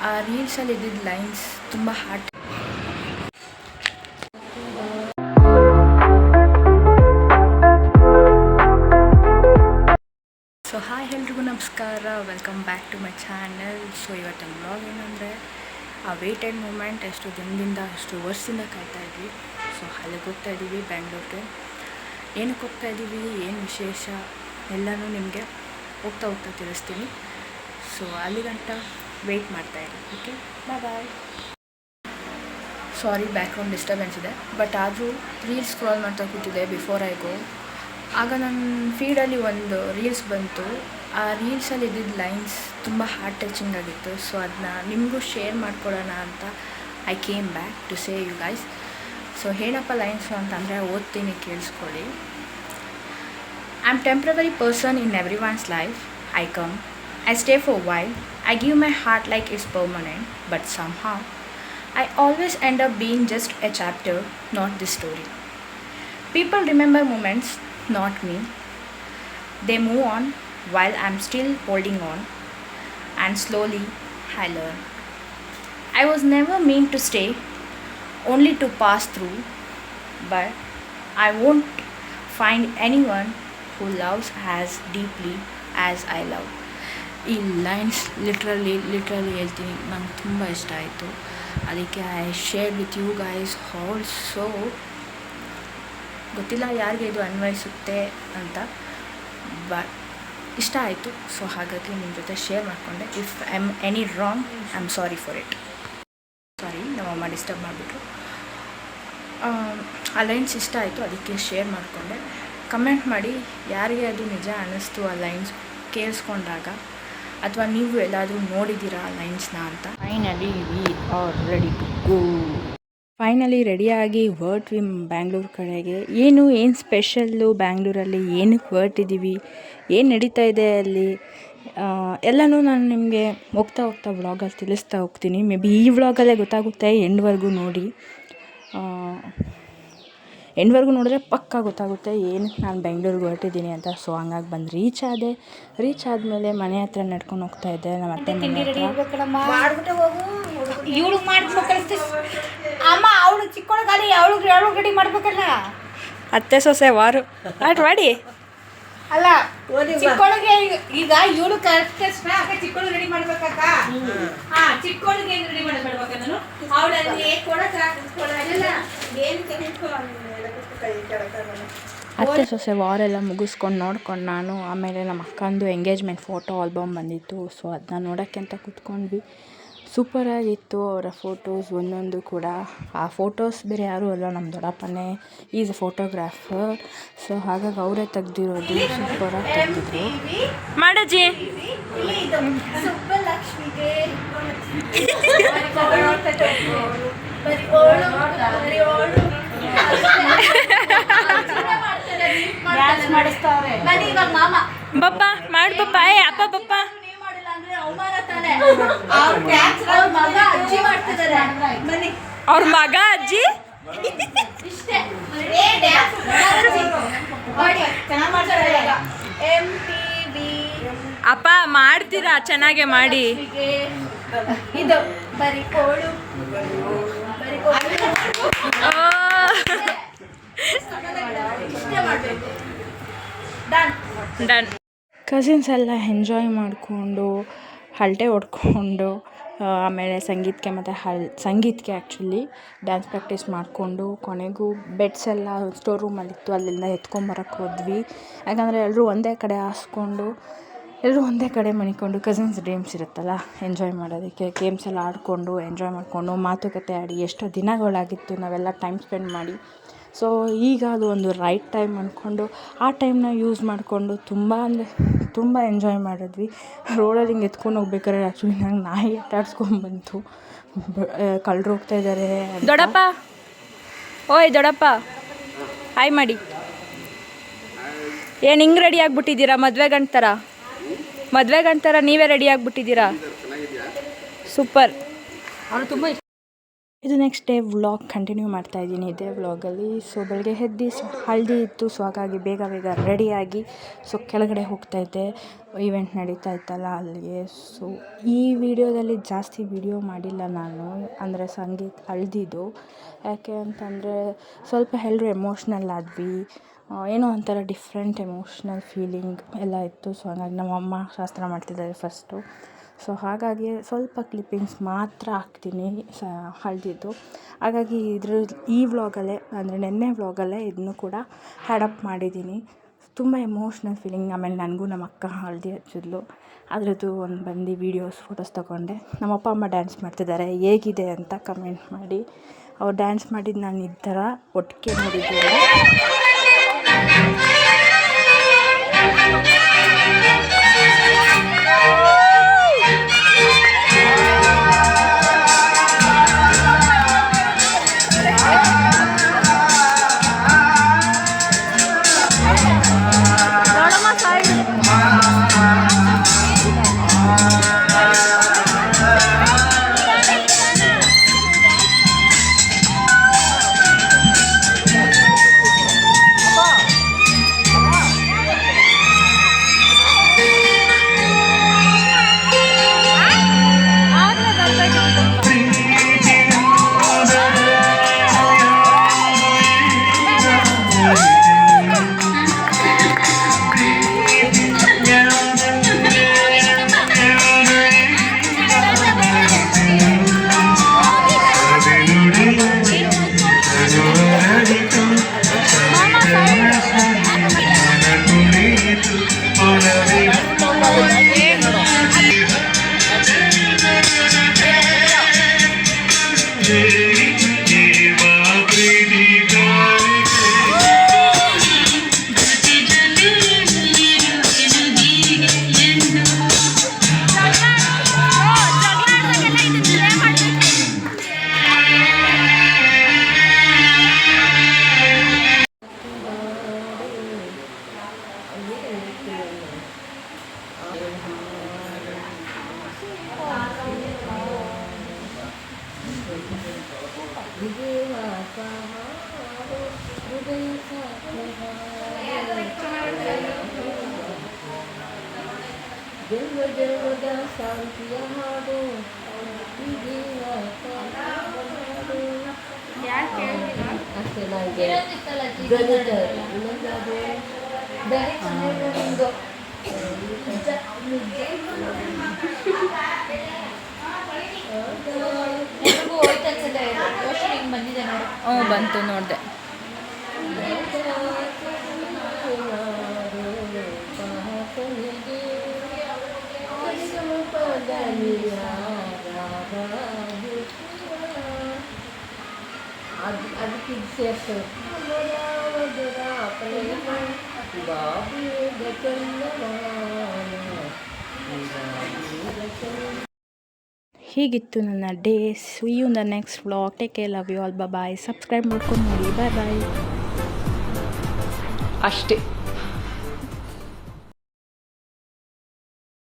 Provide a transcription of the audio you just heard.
ಆ ರೀಲ್ಸಲ್ಲಿ ಇದ್ದಿದ್ದ ಲೈನ್ಸ್ ತುಂಬ ಹಾರ್ಟ್. ಸೊ ಹಾಯ್ ಎಲ್ರಿಗೂ ನಮಸ್ಕಾರ, welcome back to my channel. So ಇವತ್ತಿನ ಬ್ಲಾಗ್ ಏನಂದರೆ ಆ ವೇಟೆಡ್ ಮೂಮೆಂಟ್ ಎಷ್ಟು ದಿನದಿಂದ ಅಷ್ಟು ವರ್ಷದಿಂದ ಕಾಯ್ತಾ ಇದ್ವಿ. ಸೊ ಅಲ್ಲಿಗೆ ಹೋಗ್ತಾ ಇದ್ದೀವಿ ಬ್ಯಾಂಗ್ಳೂರಿಗೆ. ಏನಕ್ಕೆ ಹೋಗ್ತಾ ಇದ್ದೀವಿ, ಏನು ವಿಶೇಷ ಎಲ್ಲನೂ ನಿಮಗೆ ಹೋಗ್ತಾ ತಿಳಿಸ್ತೀನಿ. ಸೊ ಅಲ್ಲಿಗಂಟ ವೆಯ್ಟ್ ಮಾಡ್ತಾಯಿರಿ. Okay, bye. Sorry background disturbance ಇದೆ, ಬಟ್ ಆದರೂ ರೀಲ್ಸ್ ಸ್ಕ್ರಾಲ್ ಮಾಡ್ತಾ ಕೂತಿದ್ದೆ ಬಿಫೋರ್ ಐ ಗೋ. ಆಗ ನನ್ನ ಫೀಡಲ್ಲಿ ಒಂದು ರೀಲ್ಸ್ ಬಂತು. ಆ ರೀಲ್ಸಲ್ಲಿ ಇದ್ದಿದ್ದ ಲೈನ್ಸ್ ತುಂಬ ಹಾರ್ಟ್ ಟಚಿಂಗ್ ಆಗಿತ್ತು. ಸೊ ಅದನ್ನ ನಿಮಗೂ ಶೇರ್ ಮಾಡ್ಕೊಡೋಣ ಅಂತ I came back to say you guys. So ಏನಪ್ಪ ಲೈನ್ಸು ಅಂತಂದರೆ ಓದ್ತೀನಿ, ಕೇಳಿಸ್ಕೊಳ್ಳಿ. I am temporary person in every one's life. I come, I stay for a while, I give my heart like it's permanent, but somehow I always end up being just a chapter, not the story. People remember moments, not me. They move on while I'm still holding on, and slowly I learn. I was never meant to stay, only to pass through, but I won't find anyone who loves as deeply as I love. ಈ lines literally ಹೇಳ್ತೀನಿ, ನಂಗೆ ತುಂಬ ಇಷ್ಟ ಆಯಿತು. ಅದಕ್ಕೆ I share with you guys also. ಗೊತ್ತಿಲ್ಲ ಯಾರಿಗೆ ಇದು ಅನ್ವಯಿಸುತ್ತೆ ಅಂತ, ಬಟ್ ಇಷ್ಟ ಆಯಿತು. ಸೊ ಹಾಗಾಗಿ ನಿಮ್ಮ ಜೊತೆ ಶೇರ್ ಮಾಡಿಕೊಂಡೆ. If I am any wrong, I am sorry for it. Sorry, ನಮ್ಮಮ್ಮ ಡಿಸ್ಟರ್ಬ್ ಮಾಡಿಬಿಟ್ರು. ಆ ಲೈನ್ಸ್ ಇಷ್ಟ ಆಯಿತು, ಅದಕ್ಕೆ ಶೇರ್ ಮಾಡಿಕೊಂಡೆ. ಕಮೆಂಟ್ ಮಾಡಿ ಯಾರಿಗೆ ಅದು ನಿಜ ಅನ್ನಿಸ್ತು ಆ ಲೈನ್ಸ್ ಕೇಳಿಸ್ಕೊಂಡಾಗ, ಅಥವಾ ನೀವು ಎಲ್ಲಾದರೂ ನೋಡಿದ್ದೀರಾ ಆ ಲೈನ್ಸ್ನ ಅಂತ. Finally we are ready to go. Finally ರೆಡಿಯಾಗಿ ಹೊರಟ್ವಿ ಬ್ಯಾಂಗ್ಳೂರು ಕಡೆಗೆ. ಏನು ಸ್ಪೆಷಲ್ಲು ಬ್ಯಾಂಗ್ಳೂರಲ್ಲಿ, ಏನಕ್ಕೆ ಹೊರಟಿದ್ದೀವಿ, ಏನು ನಡೀತಾ ಇದೆ ಅಲ್ಲಿ ಎಲ್ಲನೂ ನಾನು ನಿಮಗೆ ಹೋಗ್ತಾ ವ್ಲಾಗಲ್ಲಿ ತಿಳಿಸ್ತಾ ಹೋಗ್ತೀನಿ. ಮೇ ಬಿ ಈ ವ್ಲಾಗಲ್ಲೇ ಗೊತ್ತಾಗುತ್ತೆ. ಎಂಡ್ವರೆಗೂ ನೋಡಿ, ಎಂಡ್ವರೆಗೂ ನೋಡಿದ್ರೆ ಪಕ್ಕ ಗೊತ್ತಾಗುತ್ತೆ ಏನಕ್ಕೆ ನಾನು ಬೆಂಗಳೂರಿಗೆ ಹೊರಟಿದ್ದೀನಿ ಅಂತ. ಸೊ ಹಂಗಾಗಿ ಬಂದು ರೀಚ್ ಆದಮೇಲೆ ಮನೆ ಹತ್ರ ನಡ್ಕೊಂಡು ಹೋಗ್ತಾ ಇದ್ದೆ. ನಮ್ಮ ಅತ್ತೆ ಮನೆ ಹತ್ರ. ಅತ್ತೆ ಸೊಸೆ ವಾರು ಆಟ ಮಾಡಿ ಅಲ್ಲ ಚಿಕ್ಕೋಳಿಗೆ ಈಗ ಇವಳು ಕರೆಕ್ಟ್ ಚಿಕ್ಕೋಳು ರೆಡಿ ಮಾಡ್ಬೇಕಕ್ಕ. ಚಿಕ್ಕೋಳಿಗೆ ರೆಡಿ ಮಾಡ್ಬೇಕ ನಾನು ಅವಳಲ್ಲಿ ಅತ್ತೆ ಸೊಸೆ ವಾರೆಲ್ಲ ಮುಗಿಸ್ಕೊಂಡು ನೋಡ್ಕೊಂಡು ನಾನು ಆಮೇಲೆ ನಮ್ಮ ಅಕ್ಕಂದು ಎಂಗೇಜ್ಮೆಂಟ್ ಫೋಟೋ ಆಲ್ಬಮ್ ಬಂದಿತ್ತು. ಸೊ ಅದನ್ನ ನೋಡೋಕ್ಕೆ ಅಂತ ಕೂತ್ಕೊಂಡ್ವಿ. ಸೂಪರಾಗಿತ್ತು ಅವರ ಫೋಟೋಸ್ ಒಂದೊಂದು ಕೂಡ. ಆ ಫೋಟೋಸ್ ಬೇರೆ ಯಾರೂ ಅಲ್ಲ, ನಮ್ಮ ದೊಡ್ಡಪ್ಪನೇ ಈಸ್ ಅ ಫೋಟೋಗ್ರಾಫರ್. ಸೊ ಹಾಗಾಗಿ ಅವರೇ ತೆಗ್ದಿರೋದು. ಸೂಪರಾಗಿ ತೆಗ್ದಿದ್ರು. ಮಾಡಜ್ಜಿ ಬಪ್ಪ ಮಾಡಿ ಬಪ್ಪ. ಅಪ್ಪ ಬಪ್ಪ ಅವ್ರ ಮಗ ಅಜ್ಜಿ ಅಪ್ಪ ಮಾಡ್ತೀರಾ ಚೆನ್ನಾಗೆ ಮಾಡಿ. ಇದು ಬರೀ ಕೋಳು ಡನ್. ಕಸಿನ್ಸ್ ಎಲ್ಲ ಎಂಜಾಯ್ ಮಾಡಿಕೊಂಡು ಹರಟೆ ಹೊಡ್ಕೊಂಡು, ಆಮೇಲೆ ಸಂಗೀತಕ್ಕೆ ಆ್ಯಕ್ಚುಲಿ ಡ್ಯಾನ್ಸ್ ಪ್ರಾಕ್ಟೀಸ್ ಮಾಡಿಕೊಂಡು, ಕೊನೆಗೂ ಬೆಡ್ಸ್ ಎಲ್ಲ ಸ್ಟೋರ್ ರೂಮಲ್ಲಿತ್ತು, ಅಲ್ಲಿಂದ ಎತ್ಕೊಂಬರಕ್ಕೆ ಹೋದ್ವಿ. ಯಾಕಂದರೆ ಎಲ್ಲರೂ ಒಂದೇ ಕಡೆ ಹಾಸ್ಕೊಂಡು ಎಲ್ಲರೂ ಒಂದೇ ಕಡೆ ಮನಿಕೊಂಡು, ಕಸಿನ್ಸ್ ಡ್ರೀಮ್ಸ್ ಇರುತ್ತಲ್ಲ ಎಂಜಾಯ್ ಮಾಡೋದಕ್ಕೆ, ಗೇಮ್ಸ್ ಎಲ್ಲ ಆಡಿಕೊಂಡು ಎಂಜಾಯ್ ಮಾಡಿಕೊಂಡು ಮಾತುಕತೆ ಆಡಿ ಎಷ್ಟೋ ದಿನಗಳಾಗಿತ್ತು ನಾವೆಲ್ಲ ಟೈಮ್ ಸ್ಪೆಂಡ್ ಮಾಡಿ. ಸೊ ಈಗ ಅದು ಒಂದು ರೈಟ್ ಟೈಮ್ ಅಂದ್ಕೊಂಡು ಆ ಟೈಮ್ನ ಯೂಸ್ ಮಾಡಿಕೊಂಡು ತುಂಬ ಎಂಜಾಯ್ ಮಾಡಿದ್ವಿ. ರೋಡಲ್ಲಿ ಹಿಂಗೆ ಎತ್ಕೊಂಡು ಹೋಗ್ಬೇಕಾದ್ರೆ ಆ್ಯಕ್ಚುಲಿ ನಂಗೆ ನಾಯಿ ಅಟ್ಟಾಡ್ಸ್ಕೊಂಡ್ಬಂತು. ಕಳ್ಳರು ಹೋಗ್ತಾ ಇದ್ದಾರೆ. ದೊಡ್ಡಪ್ಪ, ಓಯ್ ದೊಡ್ಡಪ್ಪ ಹಾಯ್ ಮಾಡಿ. ಏನು ಹಿಂಗೆ ರೆಡಿ ಆಗಿಬಿಟ್ಟಿದ್ದೀರಾ ಮದುವೆ ಗಂಟರ ನೀವೇ ರೆಡಿ ಆಗಿಬಿಟ್ಟಿದ್ದೀರಾ. ಸೂಪರ್. ಇದು ನೆಕ್ಸ್ಟ್ ಡೇ ವ್ಲಾಗ್ ಕಂಟಿನ್ಯೂ ಮಾಡ್ತಾ ಇದ್ದೀನಿ ಇದೇ ವ್ಲಾಗಲ್ಲಿ. ಸೊ ಬೆಳಗ್ಗೆ ಎದ್ದು ಹಳದಿ ಇತ್ತು, ಸೊ ಹಾಗಾಗಿ ಬೇಗ ರೆಡಿಯಾಗಿ ಸೊ ಕೆಳಗಡೆ ಹೋಗ್ತಾಯಿದ್ದೆ. ಈವೆಂಟ್ ನಡೀತಾ ಇತ್ತಲ್ಲ ಅಲ್ಲಿಗೆ. ಸೊ ಈ ವಿಡಿಯೋದಲ್ಲಿ ಜಾಸ್ತಿ ವಿಡಿಯೋ ಮಾಡಿಲ್ಲ ನಾನು, ಅಂದರೆ ಸಂಗೀತ ಹಳದಿದು. ಯಾಕೆ ಅಂತಂದರೆ ಸ್ವಲ್ಪ ಎಲ್ಲರೂ ಎಮೋಷ್ನಲ್ ಆದ್ವಿ, ಏನೋ ಒಂಥರ ಡಿಫ್ರೆಂಟ್ ಎಮೋಷ್ನಲ್ ಫೀಲಿಂಗ್ ಎಲ್ಲ ಇತ್ತು. ಸೊ ಹಾಗಾಗಿ ನಮ್ಮಮ್ಮ ಶಾಸ್ತ್ರ ಮಾಡ್ತಿದ್ದಾರೆ ಫಸ್ಟು. ಸೊ ಹಾಗಾಗಿ ಸ್ವಲ್ಪ ಕ್ಲಿಪ್ಪಿಂಗ್ಸ್ ಮಾತ್ರ ಹಾಕ್ತೀನಿ ಹಳದಿದ್ದು. ಹಾಗಾಗಿ ಈ ವ್ಲಾಗಲ್ಲೇ ಅಂದರೆ ನೆನ್ನೆ ವ್ಲಾಗಲ್ಲೇ ಇದನ್ನು ಕೂಡ ಹ್ಯಾಡಪ್ ಮಾಡಿದ್ದೀನಿ. ತುಂಬ ಎಮೋಷ್ನಲ್ ಫೀಲಿಂಗ್. ಆಮೇಲೆ ನನಗೂ ನಮ್ಮ ಅಕ್ಕ ಹಳದಿ ಹಚ್ಚಿದ್ಲು, ಅದರದ್ದು ಒಂದು ಬಂದು ವೀಡಿಯೋಸ್ ಫೋಟೋಸ್ ತೊಗೊಂಡೆ. ನಮ್ಮ ಅಪ್ಪ ಅಮ್ಮ ಡ್ಯಾನ್ಸ್ ಮಾಡ್ತಿದ್ದಾರೆ, ಹೇಗಿದೆ ಅಂತ ಕಮೆಂಟ್ ಮಾಡಿ. ಅವ್ರು ಡ್ಯಾನ್ಸ್ ಮಾಡಿದ್ದು ನಾನು ಈ ಥರ ಒಟ್ಟಿಗೆ ನೋಡಿದ್ದೀನಿ. ದೇವದ ಶಾಂತಿಯ ಹಾಡು ಅಷ್ಟೇ ನನಗೆ ಬಂತು ನೋಡಿದೆ. ಅದಕ್ಕೆ ಸೇರ್ಸು ಹೀಗಿತ್ತು ನನ್ನ day. See you in the next vlog. Take care, love you all, bye. Subscribe ಮಾಡ್ಕೊಂಡು ನೋಡಿ. ಬಾಯ್. ಅಷ್ಟೇ.